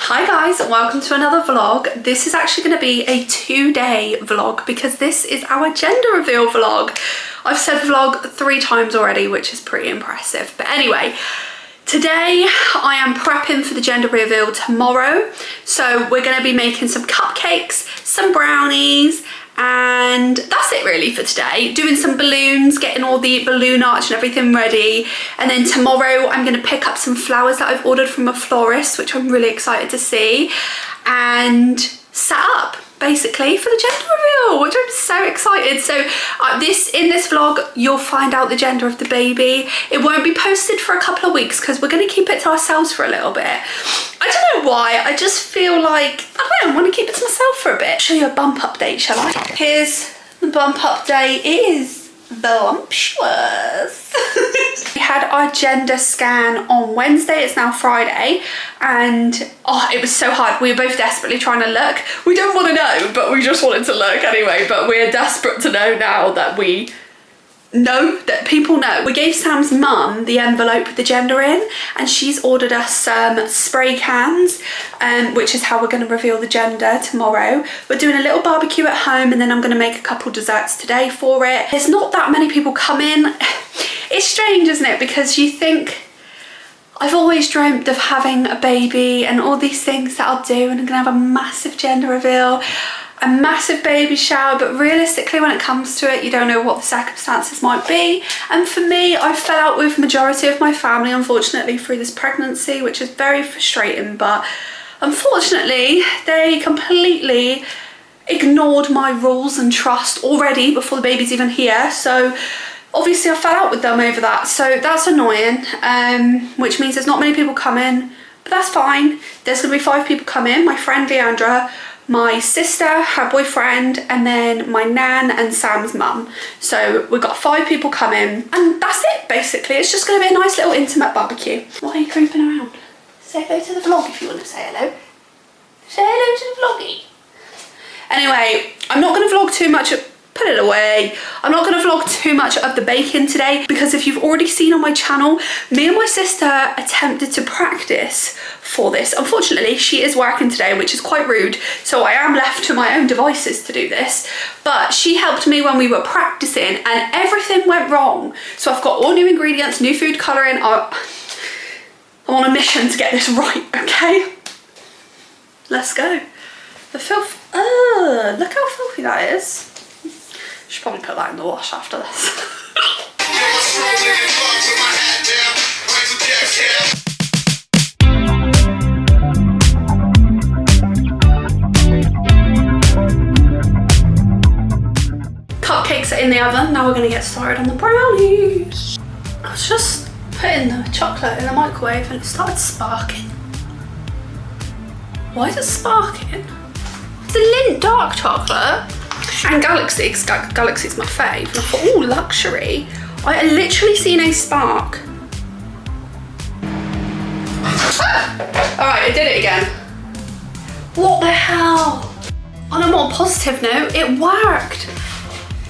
Hi guys, and welcome to another vlog. This is actually going to be a 2-day vlog because this is our gender reveal vlog. I've said vlog 3 times already, which is pretty impressive. But anyway, today I am prepping for the gender reveal tomorrow. So we're going to be making some cupcakes, some brownies, and that's it really for today. Doing some balloons, getting all the balloon arch and everything ready. And then tomorrow I'm gonna pick up some flowers that I've ordered from a florist, which I'm really excited to see, and set up basically for the gender reveal, which I'm so excited. So in this vlog you'll find out the gender of the baby. It won't be posted for a couple of weeks because we're going to keep it to ourselves for a little bit. I don't know why, I just feel like I want to keep it to myself for a bit. Show you a bump update, shall I? Here's the bump update. It is voluptuous. We had our gender scan on Wednesday, it's now Friday, and oh, it was so hard. We were both desperately trying to look. We don't want to know, but we just wanted to look anyway. But we're desperate to know now that we know, that people know. We gave Sam's mum the envelope with the gender in, and she's ordered us some spray cans, which is how we're going to reveal the gender tomorrow. We're doing a little barbecue at home, and then I'm going to make a couple desserts today for it. There's not that many people coming. It's strange, isn't it? Because you think, I've always dreamt of having a baby and all these things that I'll do, and I'm gonna have a massive gender reveal, a massive baby shower, but realistically when it comes to it, you don't know what the circumstances might be. And for me, I fell out with majority of my family, unfortunately, through this pregnancy, which is very frustrating, but unfortunately, they completely ignored my rules and trust already before the baby's even here. So obviously I fell out with them over that, so that's annoying, which means there's not many people coming, but that's fine. There's gonna be 5 people coming: my friend Leandra, my sister, her boyfriend, and then my nan and Sam's mum. So we've got 5 people coming, and that's it basically. It's just gonna be a nice little intimate barbecue. Why are you creeping around? Say hello to the vlog if you want to say hello. Say hello to the vloggy. Anyway, I'm not gonna vlog too much. Put it away. I'm not going to vlog too much of the baking today because if you've already seen on my channel, me and my sister attempted to practice for this. Unfortunately, she is working today, which is quite rude, so I am left to my own devices to do this. But she helped me when we were practicing and everything went wrong. So I've got all new ingredients, new food colouring. I'm on a mission to get this right, okay? Let's go. The filth. Look how filthy that is. Should probably put that in the wash after this. Cupcakes are in the oven. Now we're going to get started on the brownies. I was just putting the chocolate in the microwave and it started sparking. Why is it sparking? It's a Lindt dark chocolate. And Galaxy, because Galaxy's my fave. And I thought, oh, luxury. I had literally seen a spark. Alright, I did it again. What the hell? On a more positive note, it worked.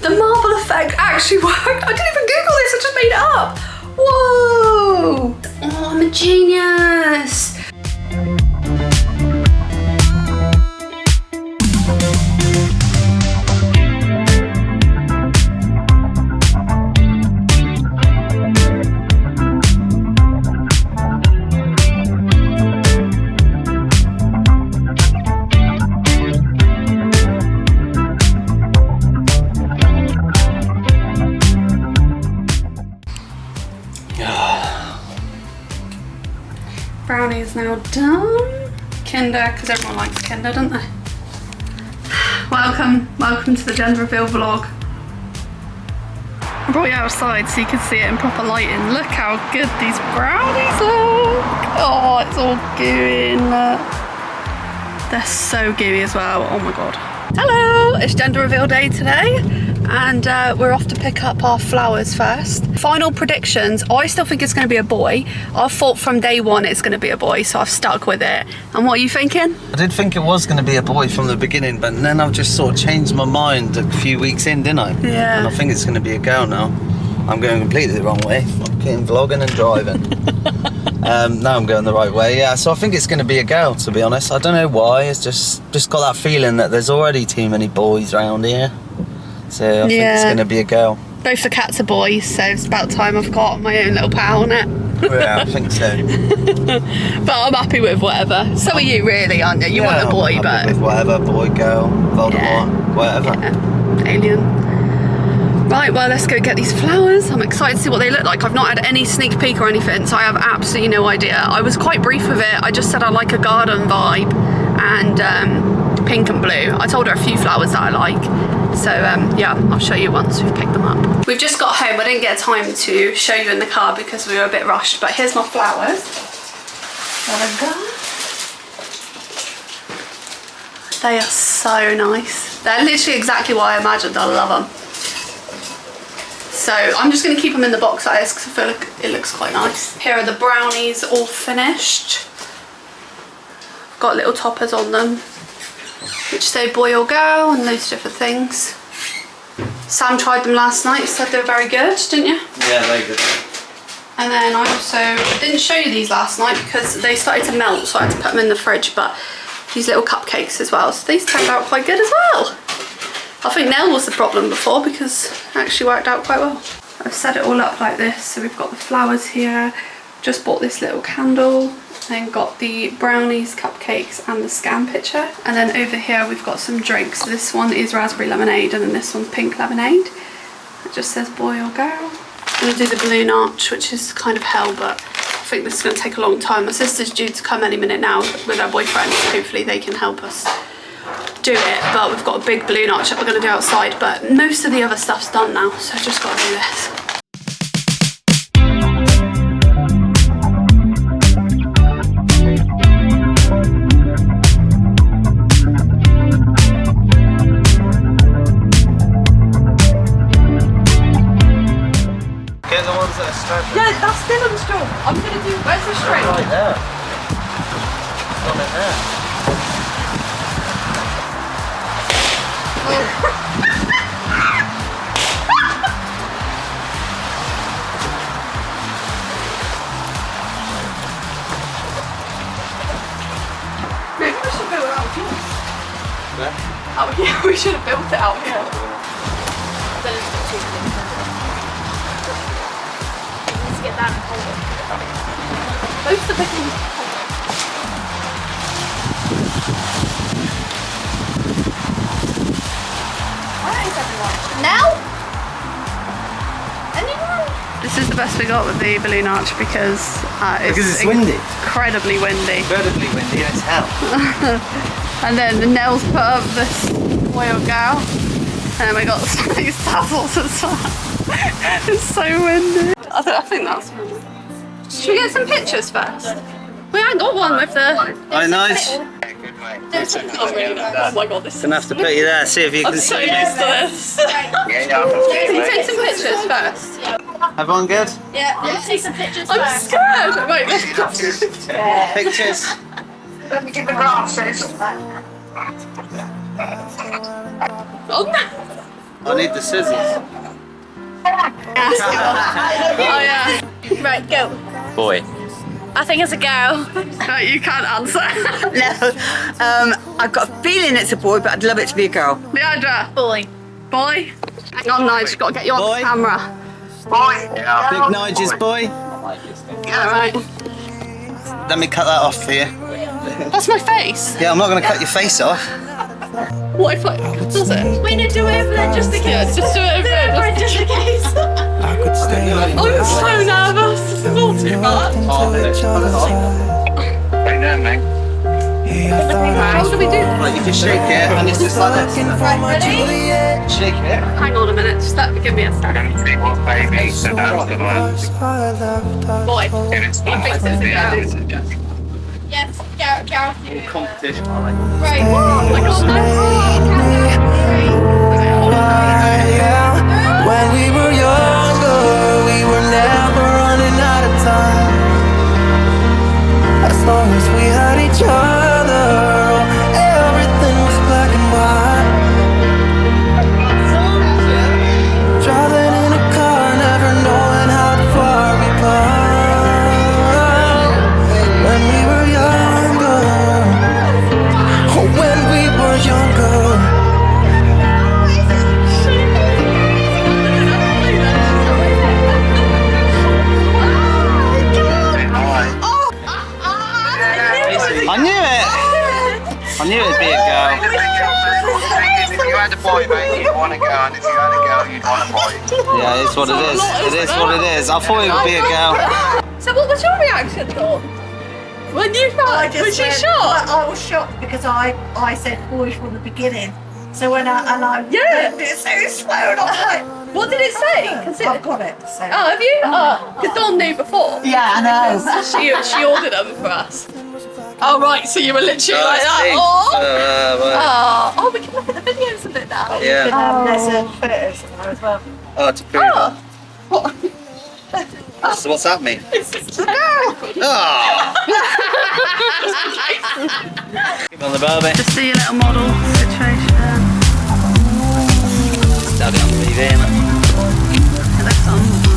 The marble effect actually worked. I didn't even Google this, I just made it up. Whoa. Oh, I'm a genius. Brownie is now done. Kinder, because everyone likes Kinder, don't they? Welcome to the gender reveal vlog. I brought you outside so you can see it in proper lighting. Look how good these brownies look. Oh, it's all gooey in there. They're so gooey as well. Oh my god. Hello, it's gender reveal day today, and we're off to pick up our flowers first. Final predictions, I still think it's going to be a boy. I thought from day one it's going to be a boy, so I've stuck with it. And what are you thinking? I did think it was going to be a boy from the beginning, but then I've just sort of changed my mind a few weeks in, didn't I? Yeah. And I think it's going to be a girl now. I'm going completely the wrong way. fucking vlogging and driving. Now I'm going the right way. Yeah, so I think it's going to be a girl, to be honest. I don't know why. It's just got that feeling that there's already too many boys around here. So I think it's going to be a girl. Both the cats are boys, so it's about time I've got my own little pal on it. Yeah, I think so. But I'm happy with whatever. So are you, really, aren't you? You want a boy, I'm but... with whatever, boy, girl, Voldemort, whatever. Yeah. Alien. Right, well, let's go get these flowers. I'm excited to see what they look like. I've not had any sneak peek or anything, so I have absolutely no idea. I was quite brief with it. I just said I like a garden vibe and pink and blue. I told her a few flowers that I like. So yeah, I'll show you once we've picked them up. We've just got home. I didn't get time to show you in the car because we were a bit rushed, but here's my flowers. There we go. They are so nice. They're literally exactly what I imagined. I love them. So I'm just going to keep them in the box like this because I feel like it looks quite nice. Here are the brownies all finished. I've got little toppers on them which say boy or girl and loads of different things. Sam tried them last night, said they were very good, didn't you? Yeah, very good. And then I also didn't show you these last night because they started to melt, so I had to put them in the fridge, but these little cupcakes as well. So these turned out quite good as well. I think Nell was the problem before because it actually worked out quite well. I've set it all up like this. So we've got the flowers here, just bought this little candle, then got the brownies, cupcakes and the scan picture. And then over here we've got some drinks. So this one is raspberry lemonade and then this one's pink lemonade. It just says boy or girl. I'm gonna do the balloon arch, which is kind of hell, but I think this is gonna take a long time. My sister's due to come any minute now with her boyfriend. Hopefully they can help us do it, but we've got a big balloon arch that we're going to do outside, but most of the other stuff's done now, so I just got to do this. Get the ones that are strapped. Yeah, that's Dylan's job. I'm going to do, where's the string? Right there. On it there. Maybe we should build it out here. Where? Out here, we should have built it out here. Let's get that and hold it. Those are the big ones. Where is everyone? Now? Anyone? This is the best we got with the balloon arch because Because it's windy. incredibly windy. Incredibly windy as hell. And then the Nels put up this boy or girl. And then we got these tassels as well. It's so windy. I think that's... Should we get some pictures first? We ain't got one with the... Oh, nice. Oh my god, this is... Gonna have to put you there, see if you I'm can so see used me. to this. Can you take some pictures first? Everyone good? Yeah, let's take some pictures I'm first. scared. Wait, Pictures. Let me get the glasses. oh no. I need the scissors. Oh yeah. Right, go. Boy. I think it's a girl. No, you can't answer. No, I've got a feeling it's a boy, but I'd love it to be a girl. Leandra. Boy. Boy. Hang on, Nige. Got to get you on Boy. the camera. Boy. Big Nigel's boy. Yeah, right. Let me cut that off for you. That's my face. Yeah, I'm not gonna cut your face off. What if like does it? We're gonna do it over there just in case. Yeah, just do it over there. Just in case. I'm so nervous. This is all too much. Hey there, mate. How do we do that? Right, you can shake it, and it's just like this. Ready? Shake it. Hang on a minute. Just give me a second. See what baby said out the words. Boy. If it's not, I think it's a girl. Yes, Gareth. Competition. Right. Oh my god, no. When we were younger, we were never running out of time. As long as we had each other, everything was black and white. Driving in a car, never knowing how far we it! I knew it'd be a girl. If you had a boy, mate, you'd want a girl, and if you had a girl, you'd want a boy. Yeah, it's what it is. It is what it is. I thought it would be a girl. So what was your reaction, Dawn? When you found, was you shocked? I was shocked because I said boy from the beginning. So when I Yeah. it's so slow and I'm like, What did it say? 'Cause I've got it. So. Oh, have you? Because Dawn knew before. Yeah, I know. She ordered them for us. Oh right, so you were literally like that. Well, Oh, we can look at the videos of it now. yeah. There's photos in there as well. Oh, to prove it. So what's that mean? It's just Oh! Give on the Barbie. Just do your little model situation. Daddy on TV, innit? That's on.